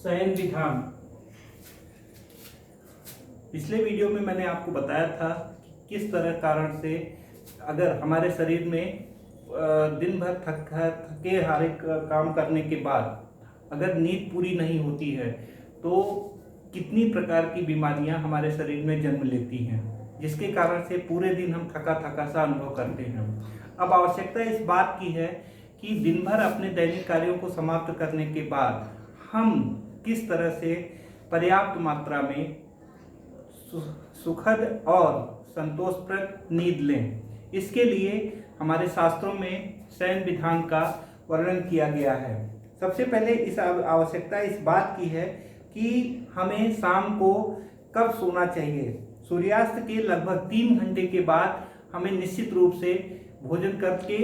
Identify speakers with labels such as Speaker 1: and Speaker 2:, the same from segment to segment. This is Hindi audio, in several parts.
Speaker 1: शयन विधान। पिछले वीडियो में मैंने आपको बताया था कि किस तरह कारण से अगर हमारे शरीर में दिन भर थके हारे काम करने के बाद अगर नींद पूरी नहीं होती है तो कितनी प्रकार की बीमारियां हमारे शरीर में जन्म लेती हैं, जिसके कारण से पूरे दिन हम थका थका सा अनुभव करते हैं। अब आवश्यकता इस बात की है कि दिन भर अपने दैनिक कार्यों को समाप्त करने के बाद हम किस तरह से पर्याप्त मात्रा में सुखद और संतोषप्रद नींद लें। इसके लिए हमारे शास्त्रों में शयन विधान का वर्णन किया गया है। सबसे पहले इस आवश्यकता इस बात की है कि हमें शाम को कब सोना चाहिए। सूर्यास्त के लगभग 3 घंटे के बाद हमें निश्चित रूप से भोजन करके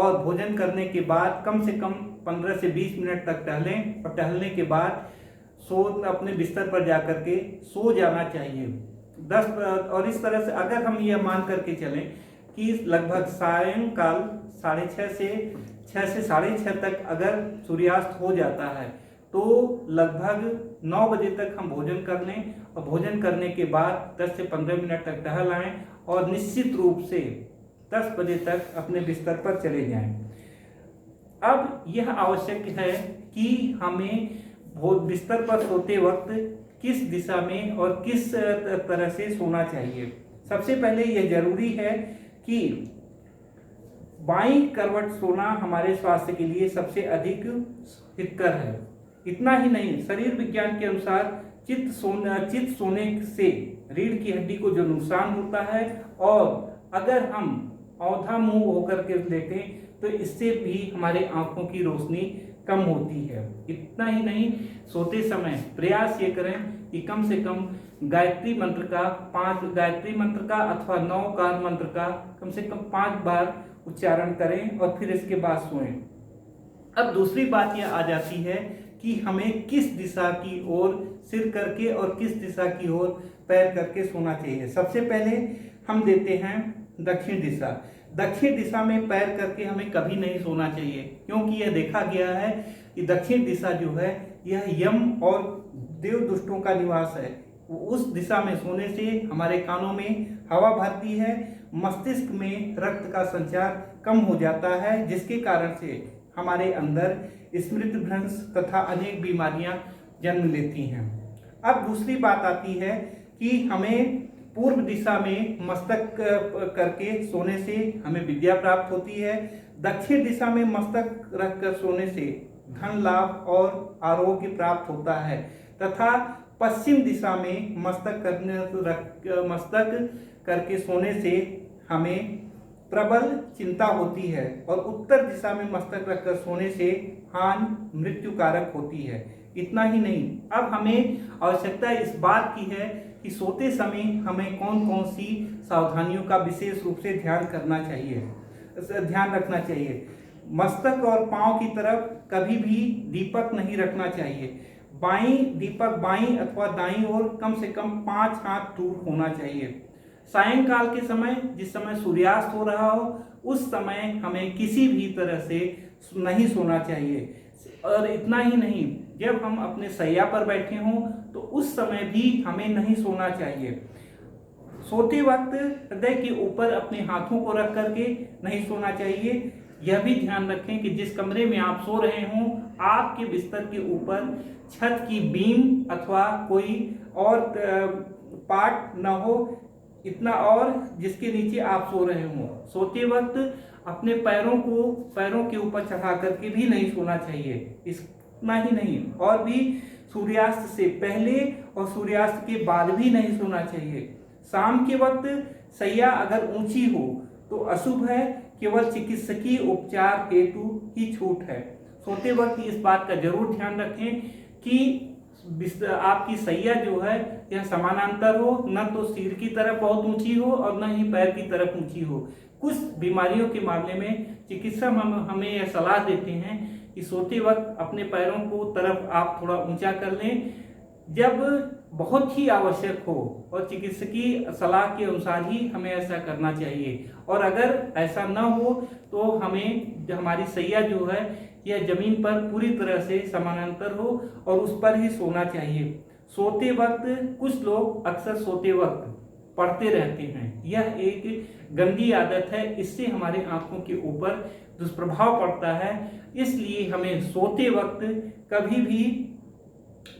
Speaker 1: और भोजन करने के बाद कम से कम 15 से 20 मिनट तक टहलें और टहलने के बाद अपने बिस्तर पर जाकर के सो जाना चाहिए। और इस तरह से अगर हम यह मान करके चलें कि लगभग सायंकाल 6:30 से 6 से 6:30 तक अगर सूर्यास्त हो जाता है तो लगभग 9 बजे तक हम भोजन कर लें और भोजन करने के बाद 10 से 15 मिनट तक टहल आएं और निश्चित रूप से 10 बजे तक अपने बिस्तर पर चले जाएं। अब यह आवश्यक है कि हमें बिस्तर पर सोते वक्त किस दिशा में और किस तरह से सोना चाहिए। सबसे पहले यह जरूरी है कि बाईं करवट सोना हमारे स्वास्थ्य के लिए सबसे अधिक हितकर है। इतना ही नहीं, शरीर विज्ञान के अनुसार चित सोने से रीढ़ की हड्डी को जो नुकसान होता है और अगर हम औंधा मुंह होकर के लेटें तो इससे भी हमारे आंखों की रोशनी कम होती है। इतना ही नहीं, सोते समय प्रयास ये करें कि कम से कम गायत्री मंत्र का 5 गायत्री मंत्र का अथवा 9 कार मंत्र का कम से कम 5 बार उच्चारण करें और फिर इसके बाद सोएं। अब दूसरी बात यह आ जाती है कि हमें किस दिशा की ओर सिर करके और किस दिशा की ओर पैर करके सोना चाहिए। सबसे पहले हम देते हैं दक्षिण दिशा। दक्षिण दिशा में पैर करके हमें कभी नहीं सोना चाहिए, क्योंकि यह देखा गया है कि दक्षिण दिशा जो है यह यम और देव दुष्टों का निवास है। उस दिशा में सोने से हमारे कानों में हवा भरती है, मस्तिष्क में रक्त का संचार कम हो जाता है, जिसके कारण से हमारे अंदर स्मृति भ्रंश तथा अनेक बीमारियां जन्म लेती हैं। अब दूसरी बात आती है कि हमें पूर्व दिशा में मस्तक करके सोने से हमें विद्या प्राप्त होती है। दक्षिण दिशा में मस्तक रखकर सोने से धन लाभ और आरोग्य प्राप्त होता है तथा पश्चिम दिशा में मस्तक करके सोने से हमें प्रबल चिंता होती है और उत्तर दिशा में मस्तक रखकर सोने से हानि मृत्यु कारक होती है। इतना ही नहीं, अब हमें आवश्यकता इस बात की है कि सोते समय हमें कौन कौन सी सावधानियों का विशेष रूप से ध्यान रखना चाहिए। मस्तक और पांव की तरफ कभी भी दीपक नहीं रखना चाहिए। दीपक बाईं अथवा दाईं ओर कम से कम 5 हाथ दूर होना चाहिए। सायंकाल के समय, जिस समय सूर्यास्त हो रहा हो, उस समय हमें किसी भी तरह से नहीं सोना चाहिए। और इतना ही नहीं, जब हम अपने शैया पर बैठे हों तो उस समय भी हमें नहीं सोना चाहिए। सोते वक्त हृदय के ऊपर अपने हाथों को रख करके नहीं सोना चाहिए। यह भी ध्यान रखें कि जिस कमरे में आप सो रहे हों, आपके बिस्तर के ऊपर छत की बीम अथवा कोई और पार्ट न हो, इतना और जिसके नीचे आप सो रहे हों। सोते वक्त अपने पैरों के ऊपर चढ़ा करके भी नहीं सोना चाहिए। इतना ही नहीं, और भी सूर्यास्त से पहले और सूर्यास्त के बाद भी नहीं सोना चाहिए। शाम के वक्त शैया अगर ऊंची हो तो अशुभ है, केवल चिकित्सकीय उपचार हेतु ही छूट है। सोते वक्त इस बात का जरूर ध्यान रखें कि आपकी शैया जो है यह समानांतर हो, न तो सिर की तरफ बहुत ऊंची हो और न ही पैर की तरफ ऊंची हो। कुछ बीमारियों के मामले में चिकित्सक हमें यह सलाह देते हैं कि सोते वक्त अपने पैरों को तरफ आप थोड़ा ऊंचा कर लें, जब बहुत ही आवश्यक हो, और चिकित्सकीय सलाह के अनुसार ही हमें ऐसा करना चाहिए। और अगर ऐसा न हो तो हमें हमारी शैया जो है यह जमीन पर पूरी तरह से समानांतर हो और उस पर ही सोना चाहिए। सोते वक्त कुछ लोग अक्सर सोते वक्त पढ़ते रहते हैं, यह एक गंदी आदत है। इससे हमारे आंखों के ऊपर दुष्प्रभाव पड़ता है। इसलिए हमें सोते वक्त कभी भी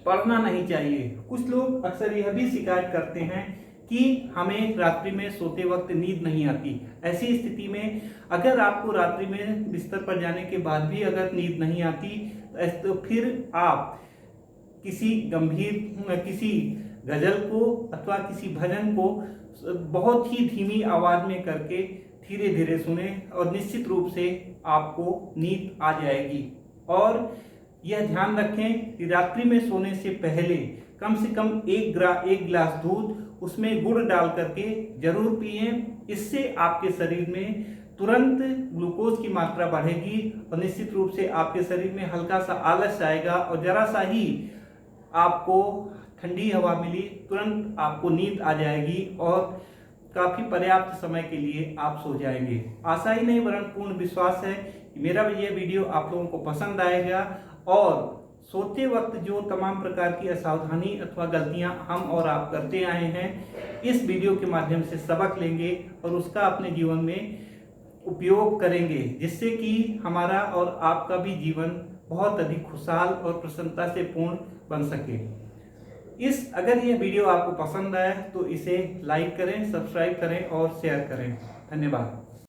Speaker 1: पढ़ना नहीं चाहिए। कुछ लोग अक्सर यह भी शिकायत करते हैं कि हमें रात्रि में सोते वक्त नींद नहीं आती। ऐसी स्थिति में अगर आपको रात्रि में बिस्तर पर जाने के बाद भी अगर नींद नहीं आती तो फिर आप किसी गजल को अथवा किसी भजन को बहुत ही धीमी आवाज में करके धीरे धीरे सुने और निश्चित रूप से आपको नींद आ जाएगी। और यह ध्यान रखें कि रात्रि में सोने से पहले कम से कम एक गिलास दूध उसमें गुड़ डाल करके जरूर पिएं। इससे आपके शरीर में तुरंत ग्लूकोज की मात्रा बढ़ेगी और निश्चित रूप से आपके शरीर में हल्का सा आलस आएगा और जरा सा ही आपको ठंडी हवा मिली तुरंत आपको नींद आ जाएगी और काफी पर्याप्त समय के लिए आप सो जाएंगे। आशा ही नहीं वरन पूर्ण विश्वास है कि मेरा यह वीडियो आप लोगों को पसंद आएगा और सोते वक्त जो तमाम प्रकार की असावधानी अथवा गलतियां हम और आप करते आए हैं, इस वीडियो के माध्यम से सबक लेंगे और उसका अपने जीवन में उपयोग करेंगे, जिससे कि हमारा और आपका भी जीवन बहुत अधिक खुशहाल और प्रसन्नता से पूर्ण बन सके। अगर यह वीडियो आपको पसंद आया तो इसे लाइक करें, सब्सक्राइब करें और शेयर करें। धन्यवाद।